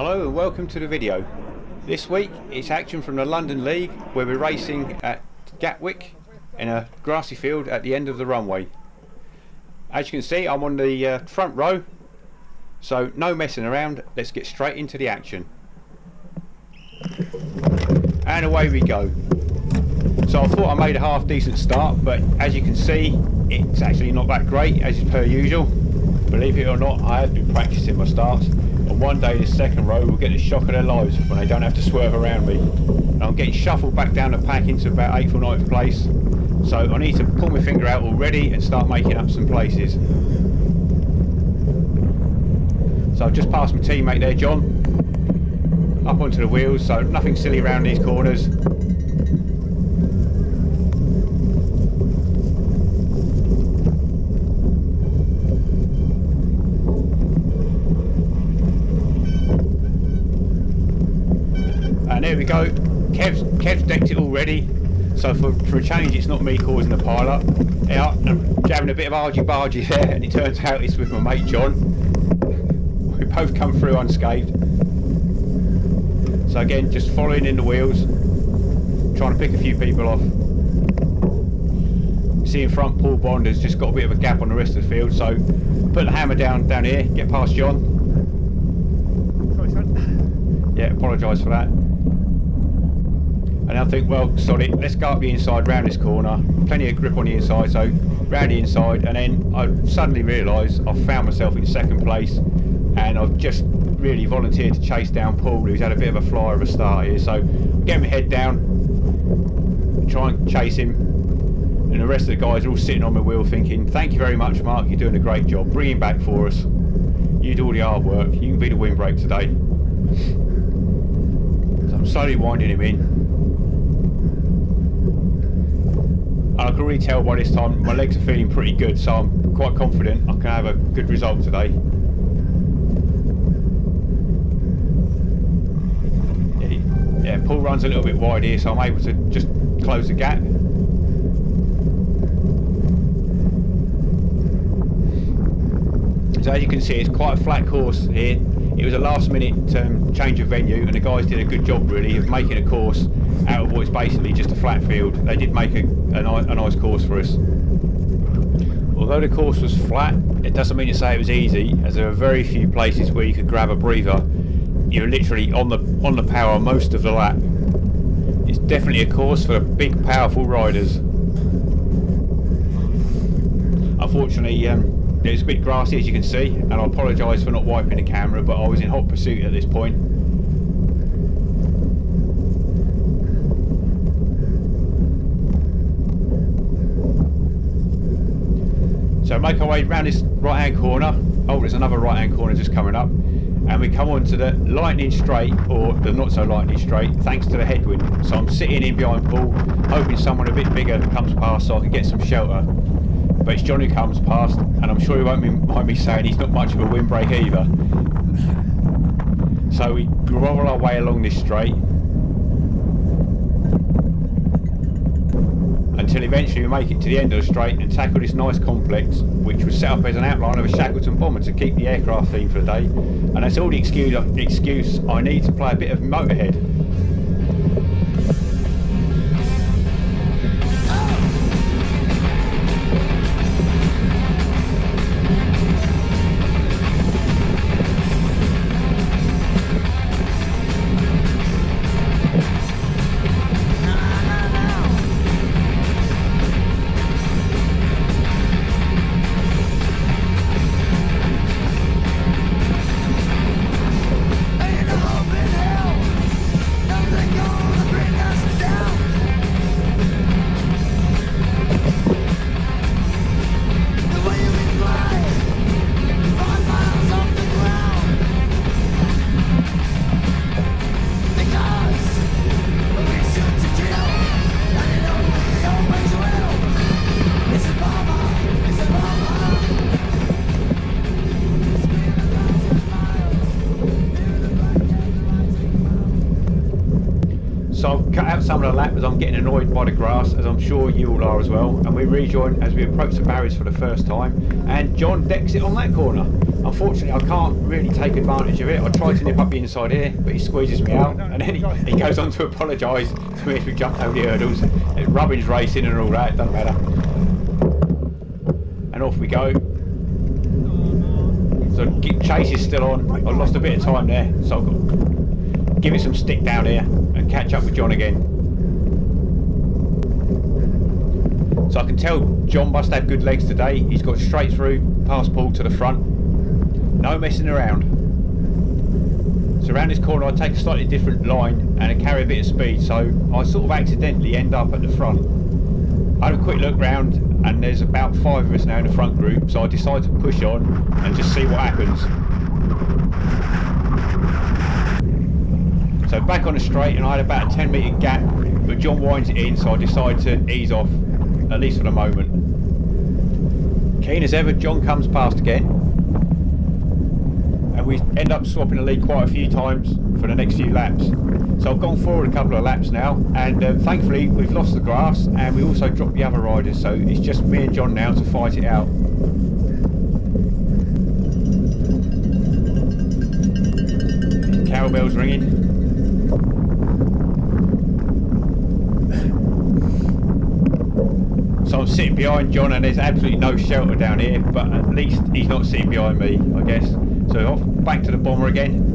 Hello and welcome to the video. This week it's action from the London League where we're racing at Gatwick in a grassy field at the end of the runway. As you can see, I'm on the front row, so no messing around, let's get straight into the action. And away we go. So I thought I made a half decent start, but as you can see it's actually not that great as per usual. Believe it or not, I have been practicing my starts, and one day this second row will get the shock of their lives when they don't have to swerve around me. And I'm getting shuffled back down the pack into about 8th or 9th place, so I need to pull my finger out already and start making up some places. So I've just passed my teammate there, John, up onto the wheels, so nothing silly around these corners. And there we go, Kev's decked it already, so for a change it's not me causing the pile up. Yeah, I'm having a bit of argy-bargy there, and it turns out it's with my mate John. We both come through unscathed. So again, just following in the wheels, trying to pick a few people off. See in front, Paul Bond has just got a bit of a gap on the rest of the field, so put the hammer down here, get past John. Sorry, son. Yeah, apologise for that. And I think, well, sorry, let's go up the inside round this corner. Plenty of grip on the inside, so round the inside, and then I suddenly realised I've found myself in second place, and I've just really volunteered to chase down Paul, who's had a bit of a flyer of a start here. So get my head down, try and chase him, and the rest of the guys are all sitting on my wheel thinking, thank you very much, Mark, you're doing a great job, bring him back for us, you do all the hard work, you can be the windbreak today. So I'm slowly winding him in. And I can really tell by this time my legs are feeling pretty good, so I'm quite confident I can have a good result today. Yeah, Paul runs a little bit wide here, so I'm able to just close the gap. So as you can see, it's quite a flat course here. It was a last minute change of venue, and the guys did a good job really of making a course out of what's basically just a flat field. They did make a nice course for us. Although the course was flat, it doesn't mean to say it was easy, as there are very few places where you could grab a breather. You're literally on the power most of the lap. It's definitely a course for big, powerful riders. Unfortunately, it's a bit grassy as you can see, and I apologise for not wiping the camera, but I was in hot pursuit at this point. So make our way round this right hand corner. Oh, there's another right hand corner just coming up, and we come on to the lightning straight, or the not so lightning straight, thanks to the headwind. So I'm sitting in behind Paul, hoping someone a bit bigger comes past so I can get some shelter. But it's John who comes past, and I'm sure he won't mind me saying he's not much of a windbreak either. So we grovel our way along this straight until eventually we make it to the end of the straight and tackle this nice complex, which was set up as an outline of a Shackleton bomber to keep the aircraft theme for the day. And that's all the excuse I need to play a bit of Motorhead. So I've cut out some of the lap as I'm getting annoyed by the grass, as I'm sure you all are as well, and we rejoin as we approach the barriers for the first time, and John decks it on that corner. Unfortunately I can't really take advantage of it. I tried to nip up the inside here, but he squeezes me out, and then he goes on to apologise to me as we jump over the hurdles. Rubbish racing and all that, it doesn't matter. And off we go. So chase is still on. I've lost a bit of time there, so I've got to give it some stick down here and catch up with John again. So I can tell John must have good legs today. He's got straight through past Paul to the front. No messing around. So around this corner I take a slightly different line and I carry a bit of speed, so I sort of accidentally end up at the front. I had a quick look round and there's about 5 of us now in the front group, so I decide to push on and just see what happens. So back on the straight, and I had about a 10-metre gap, but John winds it in, so I decide to ease off, at least for the moment. Keen as ever, John comes past again, and we end up swapping the lead quite a few times for the next few laps. So I've gone forward a couple of laps now, and thankfully we've lost the grass, and we also dropped the other riders, so it's just me and John now to fight it out. Carol bell's ringing. So I'm sitting behind John and there's absolutely no shelter down here, but at least he's not sitting behind me, I guess. So off back to the bomber again.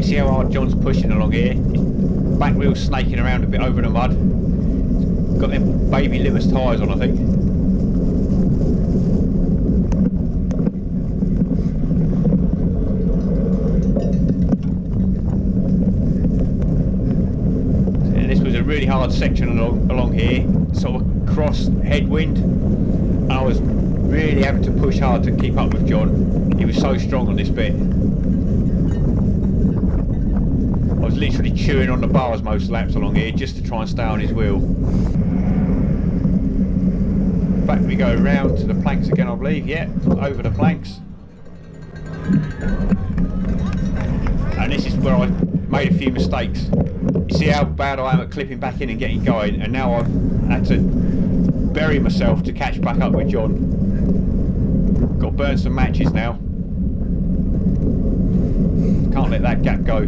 See how hard John's pushing along here. His back wheel's snaking around a bit over the mud. He's got them baby Liver's tyres on, I think. So this was a really hard section along here, sort of cross headwind, and I was really having to push hard to keep up with John. He was so strong on this bit. I was literally chewing on the bars most laps along here just to try and stay on his wheel. Back we go round to the planks again, I believe. Yeah, over the planks. And this is where I made a few mistakes. You see how bad I am at clipping back in and getting going, and now I've had to bury myself to catch back up with John. Got to burn some matches now. Can't let that gap go.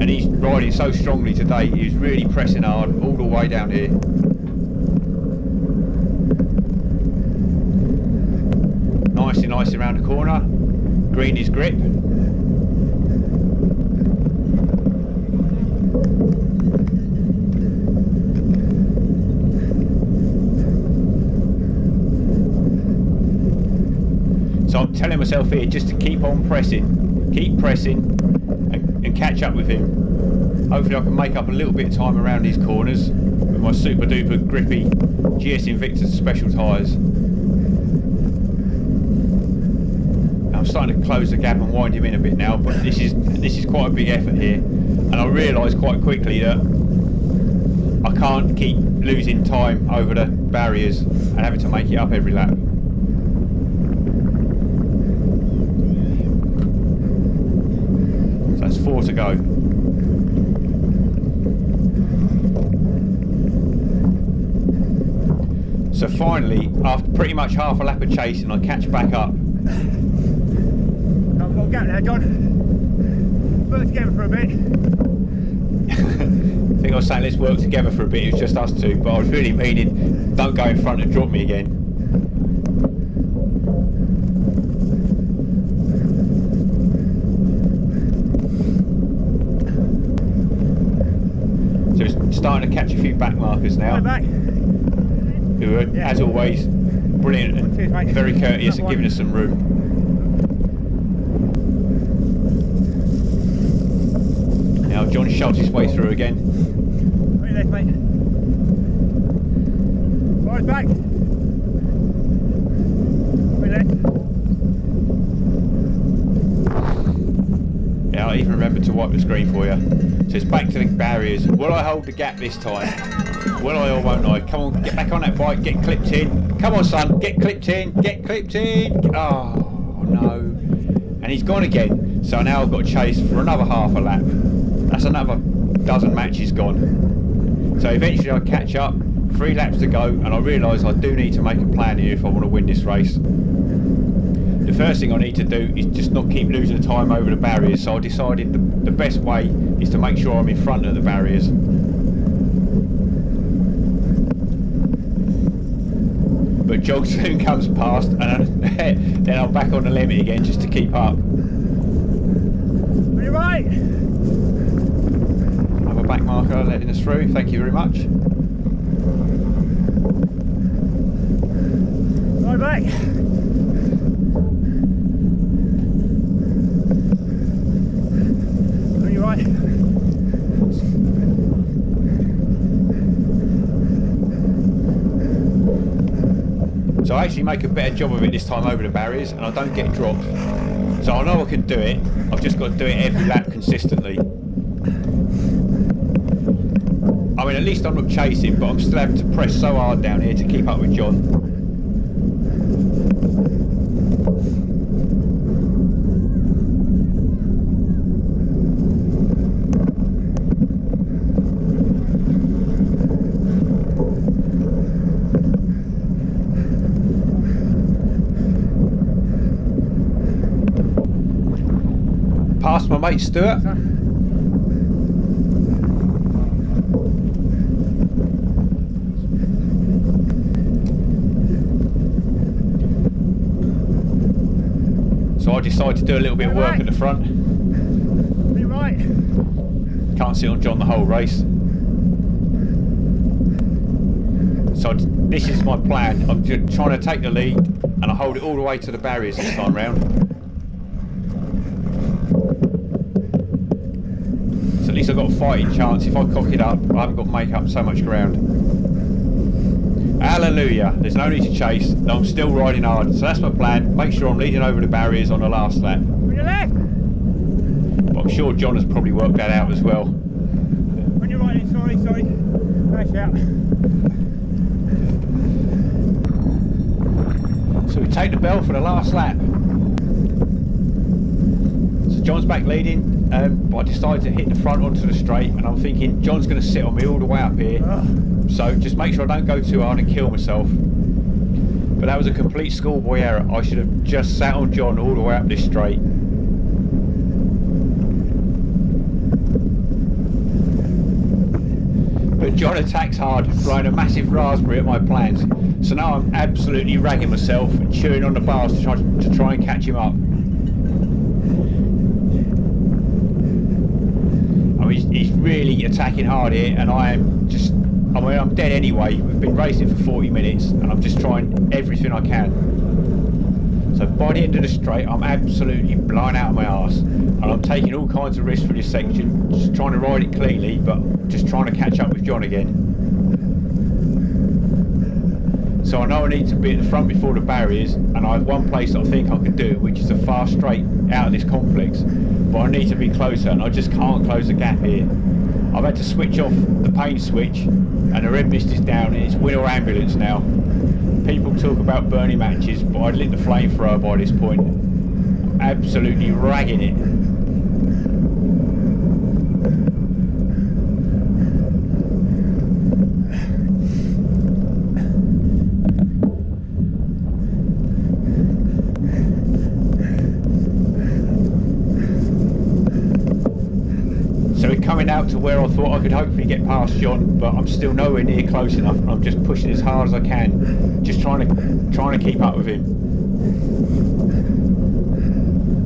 And he's riding so strongly today, he's really pressing hard all the way down here. Nicely around the corner, green his grip. So I'm telling myself here just to keep on pressing, keep pressing, and catch up with him. Hopefully I can make up a little bit of time around these corners with my super duper grippy GS Invictus special tyres. I'm starting to close the gap and wind him in a bit now, but this is quite a big effort here, and I realised quite quickly that I can't keep losing time over the barriers and having to make it up every lap. So that's 4 to go. So finally, after pretty much half a lap of chasing, I catch back up. I've got a gap now, John. Work together for a bit. I think I was saying let's work together for a bit, it was just us two, but I was really meaning don't go in front and drop me again. to catch a few back markers now. Back. Who are, as always, brilliant and very courteous and giving us some room. Now John shoves his way through again. Very left, mate. Forward back. Very left. Yeah, I even remembered to wipe the screen for you. So it's back to the barriers. Will I hold the gap this time? Will I or won't I? Come on, get back on that bike, get clipped in. Come on, son, get clipped in, get clipped in. Oh, no. And he's gone again. So now I've got to chase for another half a lap. That's another dozen matches gone. So eventually I'll catch up, 3 laps to go, and I realise I do need to make a plan here if I want to win this race. The first thing I need to do is just not keep losing time over the barriers, so I decided the best way is to make sure I'm in front of the barriers. But John soon comes past and then I'm back on the limit again just to keep up. On your right. Another back marker letting us through, thank you very much. Right back. On your right. So I actually make a better job of it this time over the barriers and I don't get dropped. So I know I can do it, I've just got to do it every lap consistently. I mean, at least I'm not chasing, but I'm still having to press so hard down here to keep up with John. Past my mate Stuart. So I decided to do a little bit of work at the front. Be right. Can't sit on John the whole race. So this is my plan. I'm just trying to take the lead and I hold it all the way to the barriers this time round. So at least I've got a fighting chance. If I cock it up, I haven't got to make up so much ground. Hallelujah, there's no need to chase, I'm still riding hard. So that's my plan, make sure I'm leading over the barriers on the last lap. On your left. But I'm sure John has probably worked that out as well. On your right, sorry. Nice out. So we take the bell for the last lap. So John's back leading, but I decided to hit the front onto the straight and I'm thinking John's going to sit on me all the way up here. So just make sure I don't go too hard and kill myself. But that was a complete schoolboy error. I should have just sat on John all the way up this straight. But John attacks hard, blowing a massive raspberry at my plans. So now I'm absolutely ragging myself and chewing on the bars to try and catch him up. I mean, he's really attacking hard here and I'm dead anyway. We've been racing for 40 minutes and I'm just trying everything I can. So by the end of the straight I'm absolutely blown out of my arse and I'm taking all kinds of risks for this section, just trying to ride it cleanly but just trying to catch up with John again. So I know I need to be at the front before the barriers and I have one place that I think I can do it, which is a fast straight out of this complex, but I need to be closer and I just can't close the gap here. I've had to switch off the paint switch and the red mist is down and it's win or ambulance now. People talk about burning matches, but I'd lit the flamethrower by this point. I'm absolutely ragging it. Coming out to where I thought I could hopefully get past John, but I'm still nowhere near close enough. I'm just pushing as hard as I can, just trying to keep up with him.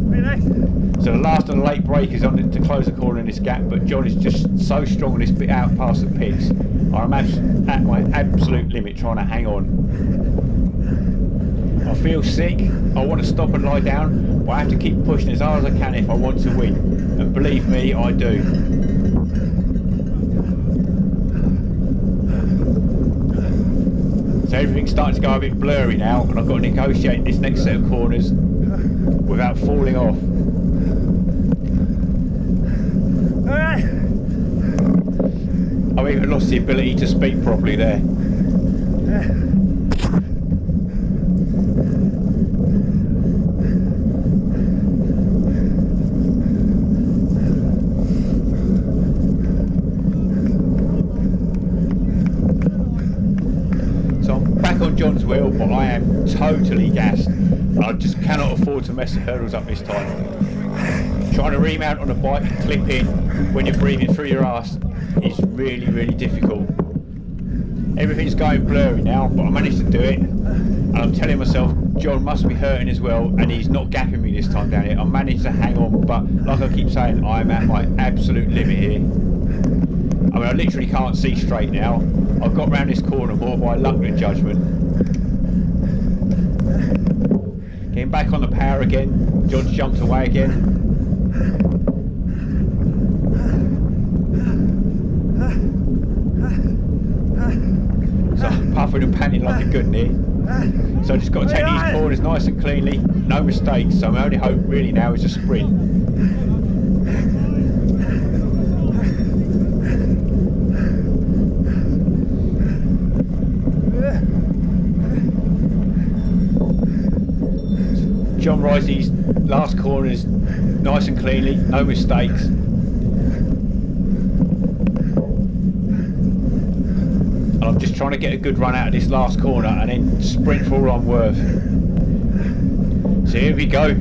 Really? So the last after the late breakers on to close the corner in this gap, but John is just so strong on this bit out past the pits. I'm at my absolute limit trying to hang on. I feel sick, I want to stop and lie down, but I have to keep pushing as hard as I can if I want to win. And believe me, I do. So everything's starting to go a bit blurry now, and I've got to negotiate this next set of corners without falling off. I've even lost the ability to speak properly there. So I'm back on John's wheel, but I am totally gassed. I just cannot afford to mess the hurdles up this time. Trying to remount on a bike and clip in when you're breathing through your arse is really, really difficult. Everything's going blurry now, but I managed to do it. And I'm telling myself, John must be hurting as well, and he's not gapping me this time down here. I managed to hang on, but like I keep saying, I'm at my absolute limit here. I mean, I literally can't see straight now. I've got round this corner more by luck than judgment. Getting back on the power again. John's jumped away again. So I'm puffing and panting like a good near. So I just got to take these corners nice and cleanly, no mistakes. So my only hope really now is a sprint. John rides these last corners nice and cleanly, no mistakes. And I'm just trying to get a good run out of this last corner and then sprint for all I'm worth. So here we go.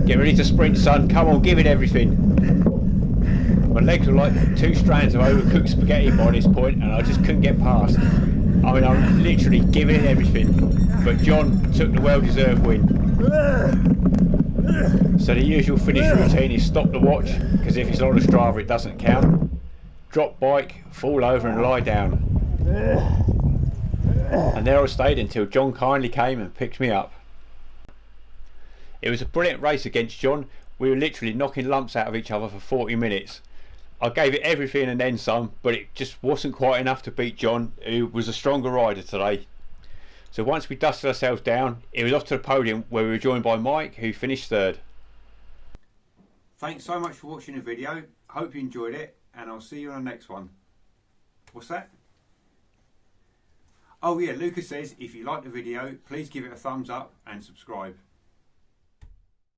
Get ready to sprint, son. Come on, give it everything. My legs were like two strands of overcooked spaghetti by this point, and I just couldn't get past. I mean, I'm literally giving it everything. But John took the well-deserved win. So the usual finish routine is stop the watch, because if it's on a Strava it doesn't count. Drop bike, fall over and lie down. And there I stayed until John kindly came and picked me up. It was a brilliant race against John. We were literally knocking lumps out of each other for 40 minutes. I gave it everything and then some, but it just wasn't quite enough to beat John, who was a stronger rider today. So once we dusted ourselves down, it was off to the podium where we were joined by Mike, who finished third. Thanks so much for watching the video. Hope you enjoyed it, and I'll see you on the next one. What's that? Oh yeah, Lucas says if you like the video, please give it a thumbs up and subscribe.